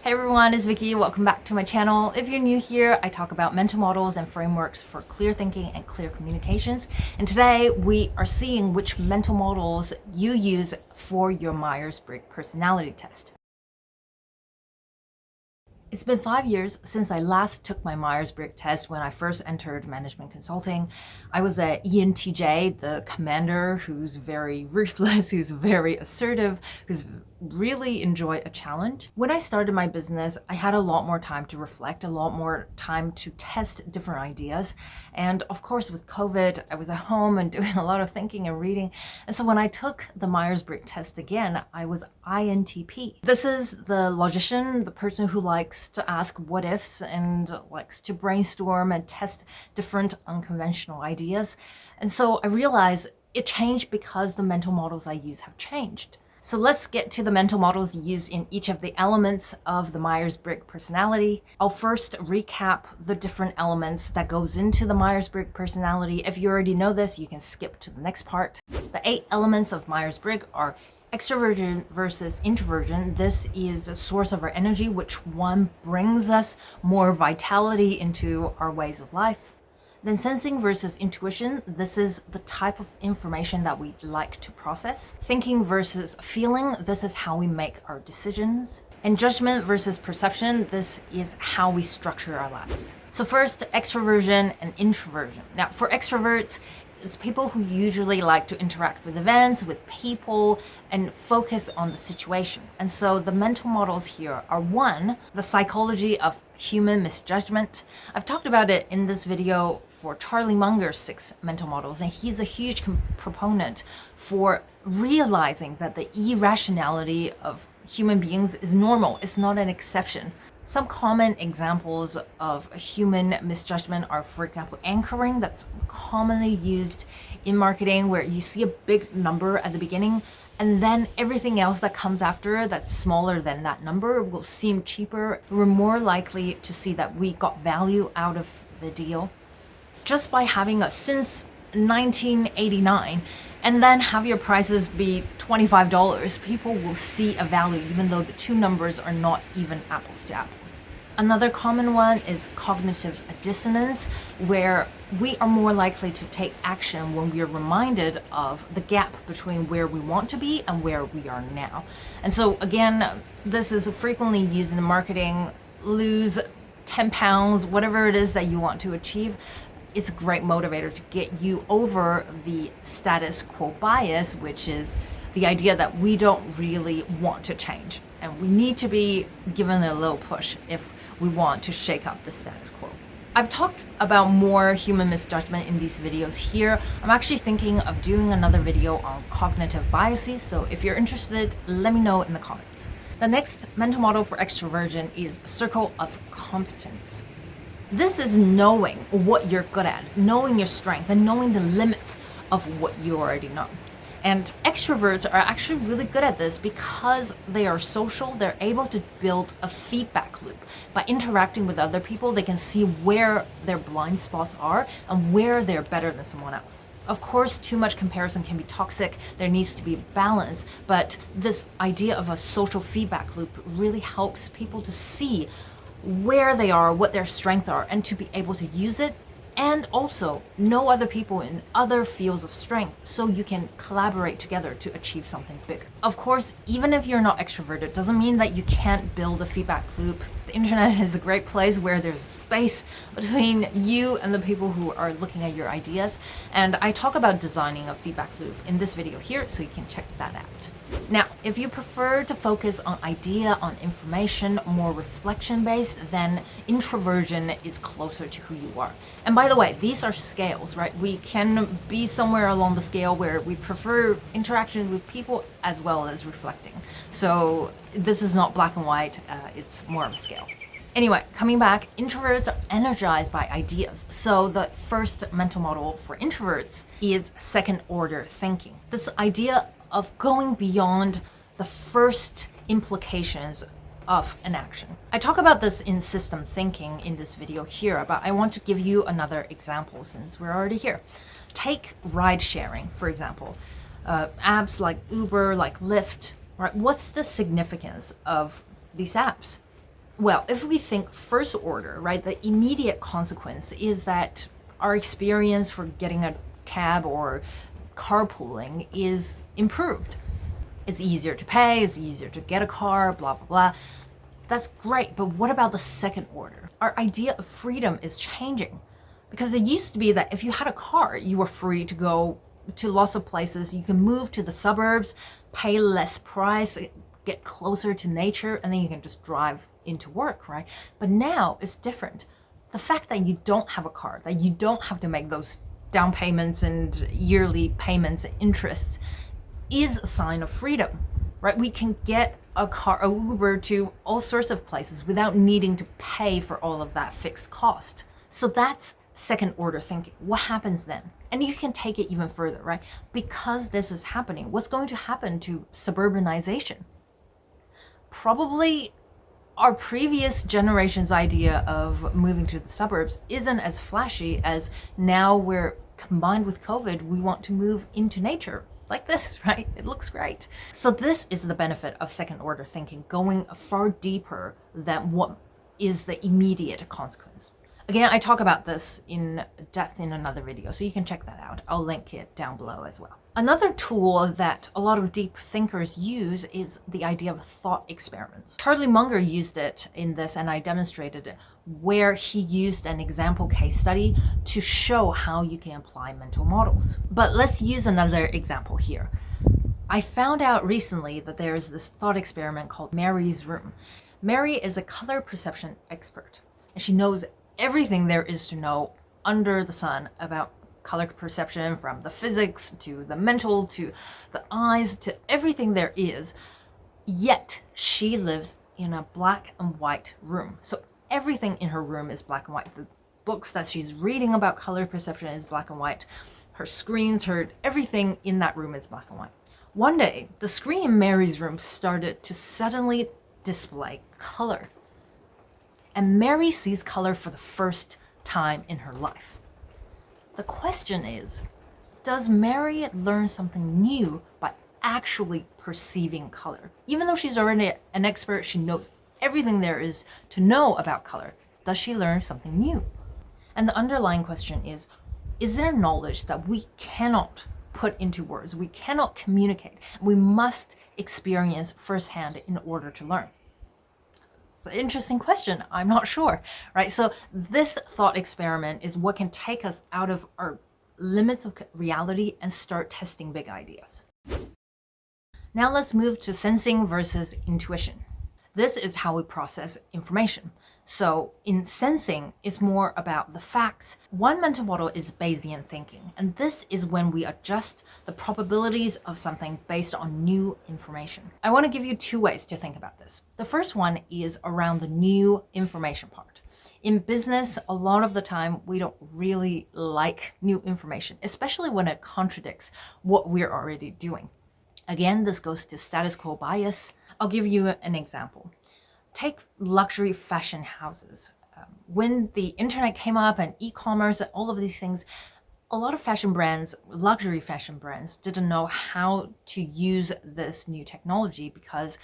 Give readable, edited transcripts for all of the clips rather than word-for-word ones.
Hey everyone, it's Vicky. Welcome back to my channel. If you're new here, I talk about mental models and frameworks for clear thinking and clear communications. And today we are seeing which mental models you use for your Myers Briggs personality test. It's been 5 years since I last took my Myers Briggs test when I first entered management consulting. I was an ENTJ, the commander who's very ruthless, who's very assertive, who's really enjoy a challenge. When I started my business, I had a lot more time to reflect, a lot more time to test different ideas. And of course, with COVID, I was at home and doing a lot of thinking and reading. And so when I took the Myers Briggs test again, I was INTP. This is the logician, the person who likes to ask what ifs and likes to brainstorm and test different unconventional ideas. And so I realized it changed because the mental models I use have changed. So let's get to the mental models used in each of the elements of the Myers Briggs personality. I'll first recap the different elements that goes into the Myers Briggs personality. If you already know this, you can skip to the next part. The 8 elements of Myers Briggs are extroversion versus introversion. This is a source of our energy, which one brings us more vitality into our ways of life. Then sensing versus intuition, this is the type of information that we like to process. Thinking versus feeling, this is how we make our decisions. And judgment versus perception, this is how we structure our lives. So first, extroversion and introversion. Now for extroverts, it's people who usually like to interact with events, with people, and focus on the situation. And so the mental models here are 1, the psychology of human misjudgment. I've talked about it in this video for Charlie Munger's 6 mental models, and he's a huge proponent for realizing that the irrationality of human beings is normal. It's not an exception. Some common examples of human misjudgment are, for example, anchoring. That's commonly used in marketing, where you see a big number at the beginning and then everything else that comes after that's smaller than that number will seem cheaper. We're more likely to see that we got value out of the deal just by having a since 1989 and then have your prices be $25. People will see a value even though the two numbers are not even apples to apples. Another common one is cognitive dissonance, where we are more likely to take action when we are reminded of the gap between where we want to be and where we are now. And so again, this is frequently used in marketing. Lose 10 pounds, whatever it is that you want to achieve. It's a great motivator to get you over the status quo bias, which is the idea that we don't really want to change. And we need to be given a little push if we want to shake up the status quo. I've talked about more human misjudgment in these videos here. I'm actually thinking of doing another video on cognitive biases. So if you're interested, let me know in the comments. The next mental model for extroversion is circle of competence. This is knowing what you're good at, knowing your strength, and knowing the limits of what you already know. And extroverts are actually really good at this because they are social. They're able to build a feedback loop. By interacting with other people, they can see where their blind spots are and where they're better than someone else. Of course, too much comparison can be toxic. There needs to be balance, but this idea of a social feedback loop really helps people to see where they are, what their strengths are, and to be able to use it, and also know other people in other fields of strength so you can collaborate together to achieve something bigger. Of course, even if you're not extroverted, doesn't mean that you can't build a feedback loop. The internet is a great place where there's space between you and the people who are looking at your ideas. And I talk about designing a feedback loop in this video here, so you can check that out. Now, if you prefer to focus on idea, on information, more reflection-based, then introversion is closer to who you are. And by the way, these are scales, right? We can be somewhere along the scale where we prefer interaction with people as well as reflecting. So this is not black and white, it's more of a scale. Anyway, coming back, introverts are energized by ideas. So the first mental model for introverts is second order thinking. This idea of going beyond the first implications of an action. I talk about this in system thinking in this video here, but I want to give you another example since we're already here. Take ride sharing, for example. Apps like Uber, like Lyft, right? What's the significance of these apps? Well, if we think first order, right, the immediate consequence is that our experience for getting a cab or carpooling is improved. It's easier to pay, it's easier to get a car, blah, blah, blah. That's great, but what about the second order? Our idea of freedom is changing. Because it used to be that if you had a car, you were free to go to lots of places. You can move to the suburbs, pay less price, get closer to nature, and then you can just drive into work, right? But now it's different. The fact that you don't have a car, that you don't have to make those down payments and yearly payments and interests is a sign of freedom, right? We can get a car, a Uber to all sorts of places without needing to pay for all of that fixed cost. So that's second order thinking. What happens then? And you can take it even further, right? Because this is happening, what's going to happen to suburbanization? Probably our previous generation's idea of moving to the suburbs isn't as flashy as now we're combined with COVID, we want to move into nature like this, right? It looks great. So this is the benefit of second order thinking, going far deeper than what is the immediate consequence. Again, I talk about this in depth in another video, so you can check that out. I'll link it down below as well. Another tool that a lot of deep thinkers use is the idea of thought experiments. Charlie Munger used it in this, and I demonstrated it, where he used an example case study to show how you can apply mental models. But let's use another example here. I found out recently that there is this thought experiment called Mary's Room. Mary is a color perception expert, and she knows everything there is to know under the sun about color perception, from the physics to the mental to the eyes to everything there is. Yet she lives in a black and white room. So everything in her room is black and white. The books that she's reading about color perception is black and white. Her screens, everything in that room is black and white. One day, the screen in Mary's room started to suddenly display color. And Mary sees color for the first time in her life. The question is, does Mary learn something new by actually perceiving color? Even though she's already an expert, she knows everything there is to know about color. Does she learn something new? And the underlying question is there knowledge that we cannot put into words? We cannot communicate. We must experience firsthand in order to learn. It's an interesting question. I'm not sure, right? So this thought experiment is what can take us out of our limits of reality and start testing big ideas. Now let's move to sensing versus intuition. This is how we process information. So in sensing, it's more about the facts. One mental model is Bayesian thinking, and this is when we adjust the probabilities of something based on new information. I want to give you two ways to think about this. The first one is around the new information part. In business, a lot of the time, we don't really like new information, especially when it contradicts what we're already doing. Again, this goes to status quo bias. I'll give you an example. Take luxury fashion houses. When the internet came up and e-commerce and all of these things, a lot of fashion brands, luxury fashion brands, didn't know how to use this new technology because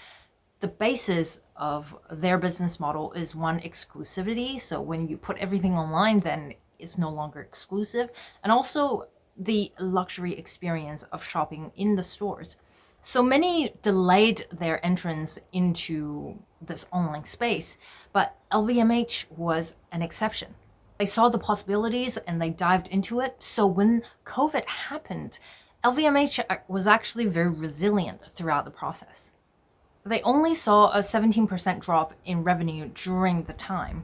the basis of their business model is one, exclusivity. So when you put everything online, then it's no longer exclusive. And also the luxury experience of shopping in the stores. So many delayed their entrance into this online space, but LVMH was an exception. They saw the possibilities and they dived into it. So when COVID happened, LVMH was actually very resilient throughout the process. They only saw a 17% drop in revenue during the time.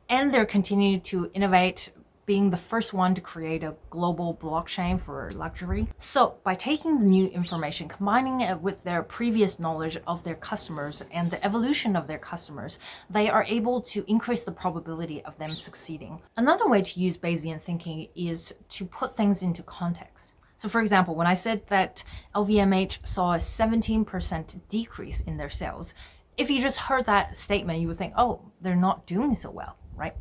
And they're continuing to innovate, being the first one to create a global blockchain for luxury. So by taking the new information, combining it with their previous knowledge of their customers and the evolution of their customers, they are able to increase the probability of them succeeding. Another way to use Bayesian thinking is to put things into context. So for example, when I said that LVMH saw a 17% decrease in their sales, if you just heard that statement, you would think, oh, they're not doing so well, right?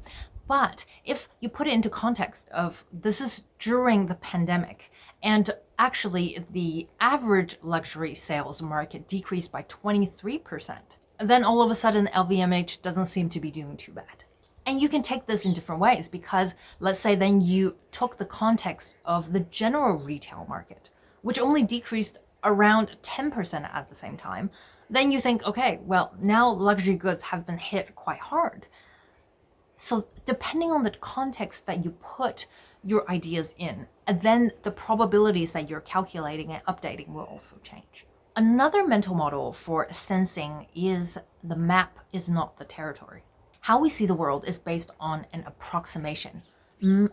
But if you put it into context of this is during the pandemic, and actually the average luxury sales market decreased by 23%. then all of a sudden LVMH doesn't seem to be doing too bad. And you can take this in different ways because let's say then you took the context of the general retail market, which only decreased around 10% at the same time. Then you think, okay, well, now luxury goods have been hit quite hard. So depending on the context that you put your ideas in, and then the probabilities that you're calculating and updating will also change. Another mental model for sensing is the map is not the territory. How we see the world is based on an approximation.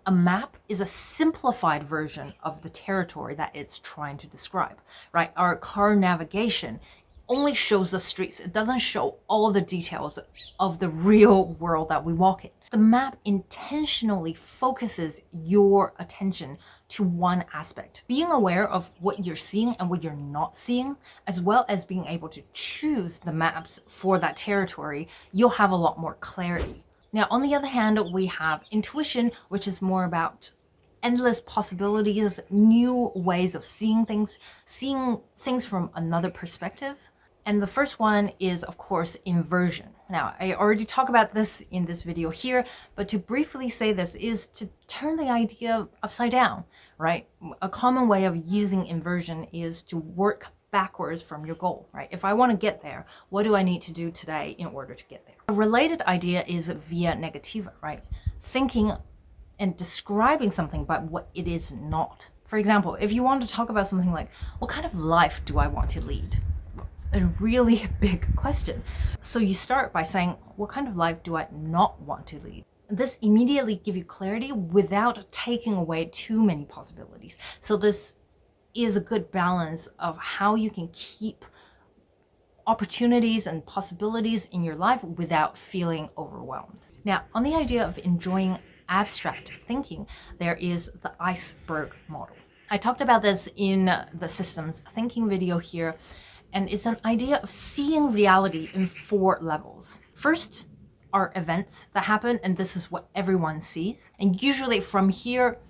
A map is a simplified version of the territory that it's trying to describe, right? Our car navigation only shows the streets. It doesn't show all the details of the real world that we walk in. The map intentionally focuses your attention to one aspect. Being aware of what you're seeing and what you're not seeing, as well as being able to choose the maps for that territory, you'll have a lot more clarity. Now, on the other hand, we have intuition, which is more about endless possibilities, new ways of seeing things from another perspective. And the first one is, of course, inversion. Now, I already talked about this in this video here, but to briefly say this is to turn the idea upside down, right? A common way of using inversion is to work backwards from your goal, right? If I want to get there, what do I need to do today in order to get there? A related idea is via negativa, right? Thinking and describing something by what it is not. For example, if you want to talk about something like, what kind of life do I want to lead? A really big question. So you start by saying, what kind of life do I not want to lead? This immediately gives you clarity without taking away too many possibilities. So this is a good balance of how you can keep opportunities and possibilities in your life without feeling overwhelmed. Now, on the idea of enjoying abstract thinking, there is the iceberg model. I talked about this in the systems thinking video here. And it's an idea of seeing reality in 4 levels. First are events that happen, and this is what everyone sees. And usually from here,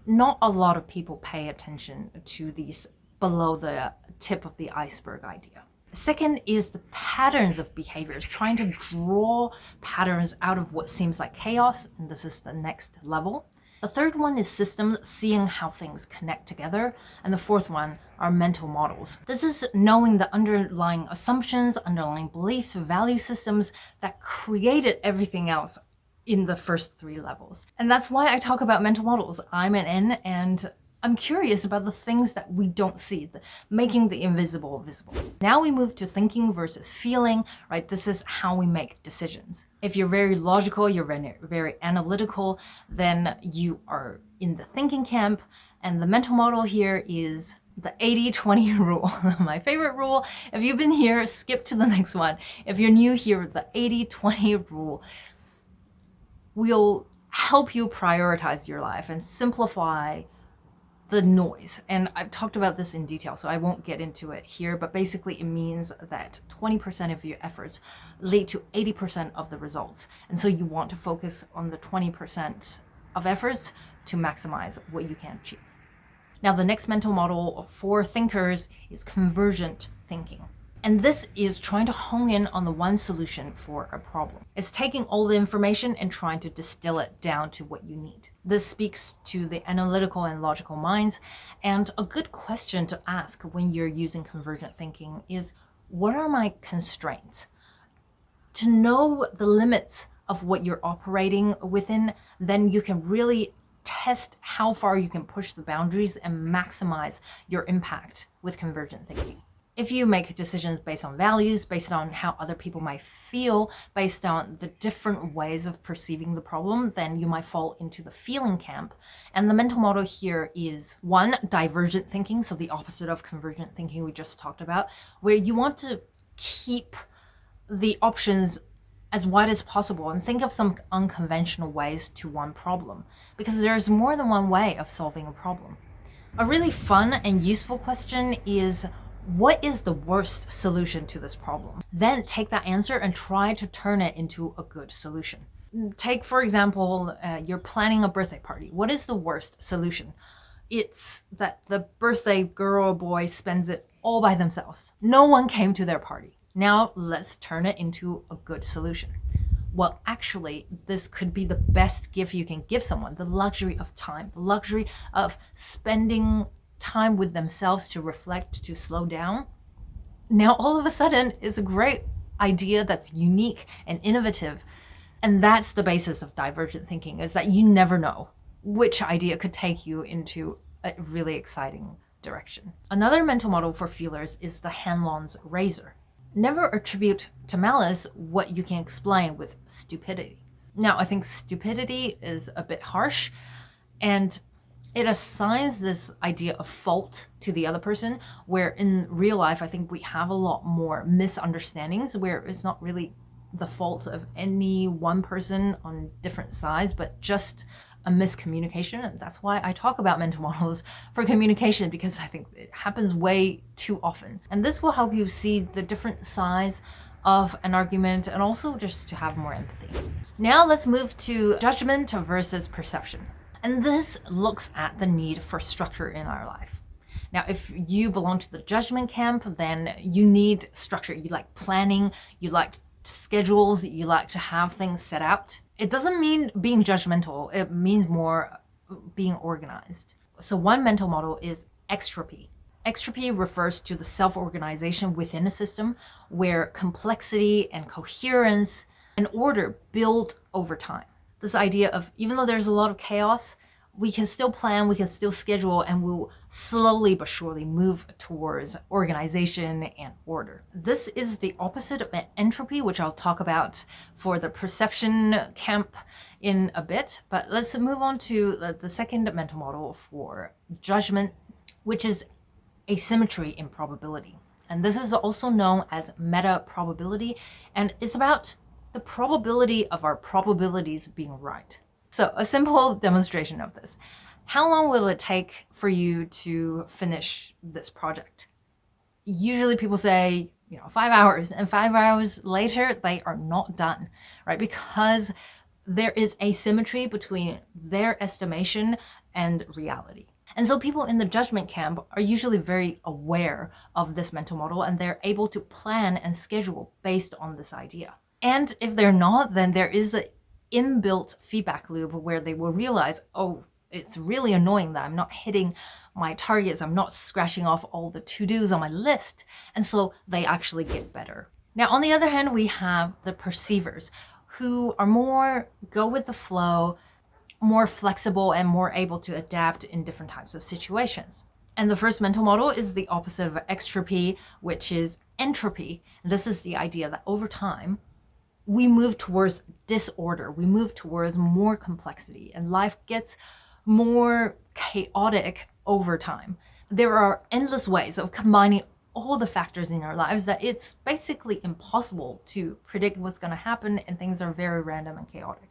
not a lot of people pay attention to these below the tip of the iceberg idea. Second is the patterns of behaviors, trying to draw patterns out of what seems like chaos, and this is the next level. The third one is systems, seeing how things connect together. And the fourth one are mental models. This is knowing the underlying assumptions, underlying beliefs, value systems that created everything else in the first 3 levels. And that's why I talk about mental models. I'm an N, and I'm curious about the things that we don't see, making the invisible visible. Now we move to thinking versus feeling, right? This is how we make decisions. If you're very logical, you're very analytical, then you are in the thinking camp. And the mental model here is the 80-20 rule, my favorite rule. If you've been here, skip to the next one. If you're new here, the 80-20 rule will help you prioritize your life and simplify the noise. And I've talked about this in detail, so I won't get into it here, but basically it means that 20% of your efforts lead to 80% of the results. And so you want to focus on the 20% of efforts to maximize what you can achieve. Now, the next mental model for thinkers is convergent thinking. And this is trying to hone in on the one solution for a problem. It's taking all the information and trying to distill it down to what you need. This speaks to the analytical and logical minds. And a good question to ask when you're using convergent thinking is, what are my constraints? To know the limits of what you're operating within, then you can really test how far you can push the boundaries and maximize your impact with convergent thinking. If you make decisions based on values, based on how other people might feel, based on the different ways of perceiving the problem, then you might fall into the feeling camp. And the mental model here is 1, divergent thinking, so the opposite of convergent thinking we just talked about, where you want to keep the options as wide as possible and think of some unconventional ways to one problem, because there's more than one way of solving a problem. A really fun and useful question is, what is the worst solution to this problem? Then take that answer and try to turn it into a good solution. Take, for example, you're planning a birthday party. What is the worst solution? It's that the birthday girl or boy spends it all by themselves. No one came to their party. Now let's turn it into a good solution. Well, actually, this could be the best gift you can give someone, the luxury of time, the luxury of spending time with themselves to reflect, to slow down. Now, all of a sudden, it's a great idea that's unique and innovative. And that's the basis of divergent thinking, is that you never know which idea could take you into a really exciting direction. Another mental model for feelers is the Hanlon's razor. Never attribute to malice what you can explain with stupidity. Now, I think stupidity is a bit harsh, and it assigns this idea of fault to the other person, where in real life, I think we have a lot more misunderstandings where it's not really the fault of any one person on different sides, but just a miscommunication. And that's why I talk about mental models for communication, because I think it happens way too often. And this will help you see the different sides of an argument and also just to have more empathy. Now let's move to judgment versus perception. And this looks at the need for structure in our life. Now, if you belong to the judgment camp, then you need structure. You like planning, you like schedules, you like to have things set out. It doesn't mean being judgmental, it means more being organized. So one mental model is extropy. Extropy refers to the self-organization within a system where complexity and coherence and order build over time. This idea of, even though there's a lot of chaos, we can still plan, we can still schedule, and we'll slowly but surely move towards organization and order. This is the opposite of entropy, which I'll talk about for the perception camp in a bit. But let's move on to the second mental model for judgment, which is asymmetry in probability. And this is also known as meta probability, and it's about the probability of our probabilities being right. So a simple demonstration of this. How long will it take for you to finish this project? Usually people say, 5 hours, and 5 hours later, they are not done, right? Because there is asymmetry between their estimation and reality. And so people in the judgment camp are usually very aware of this mental model, and they're able to plan and schedule based on this idea. And if they're not, then there is an inbuilt feedback loop where they will realize, oh, it's really annoying that I'm not hitting my targets. I'm not scratching off all the to-dos on my list. And so they actually get better. Now, on the other hand, we have the perceivers who are more go with the flow, more flexible, and more able to adapt in different types of situations. And the first mental model is the opposite of extropy, which is entropy. And this is the idea that over time, we move towards disorder, we move towards more complexity, and life gets more chaotic over time. There are endless ways of combining all the factors in our lives that it's basically impossible to predict what's going to happen, and things are very random and chaotic.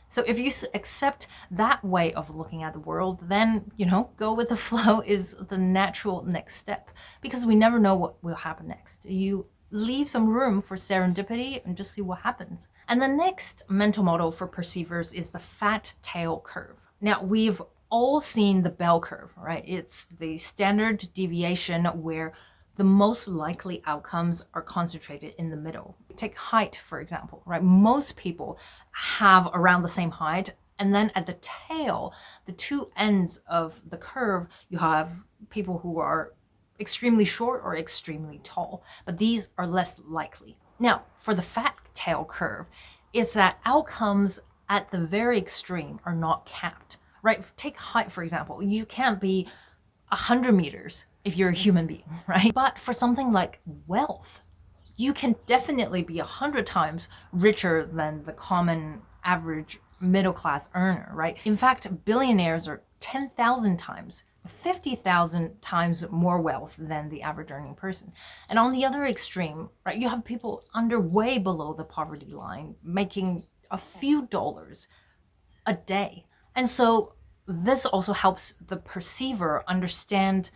So if you accept that way of looking at the world, then, go with the flow is the natural next step, because we never know what will happen next. You leave some room for serendipity and just see what happens. And the next mental model for perceivers is the fat tail curve. Now, we've all seen the bell curve, right? It's the standard deviation where the most likely outcomes are concentrated in the middle. Take height, for example, right? Most people have around the same height. And then at the tail, the two ends of the curve, you have people who are extremely short or extremely tall, but these are less likely. Now, for the fat tail curve, it's that outcomes at the very extreme are not capped, right? Take height, for example. You can't be 100 meters if you're a human being, right? But for something like wealth, you can definitely be 100 times richer than the common average middle class earner, right? In fact, billionaires are 10,000 times, 50,000 times more wealth than the average earning person. And on the other extreme, right, you have people under way below the poverty line making a few dollars a day. And so this also helps the perceiver understand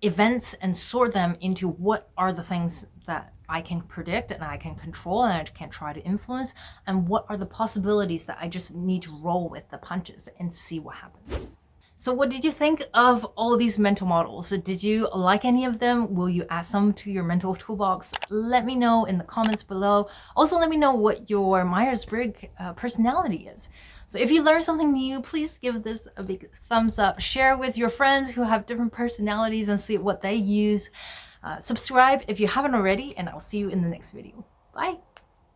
events and sort them into what are the things that I can predict and I can control and I can try to influence, and what are the possibilities that I just need to roll with the punches and see what happens. So what did you think of all these mental models? Did you like any of them? Will you add some to your mental toolbox? Let me know in the comments below. Also, let me know what your Myers-Briggs personality is. So if you learned something new, please give this a big thumbs up. Share with your friends who have different personalities and see what they use. Subscribe if you haven't already, and I'll see you in the next video. Bye.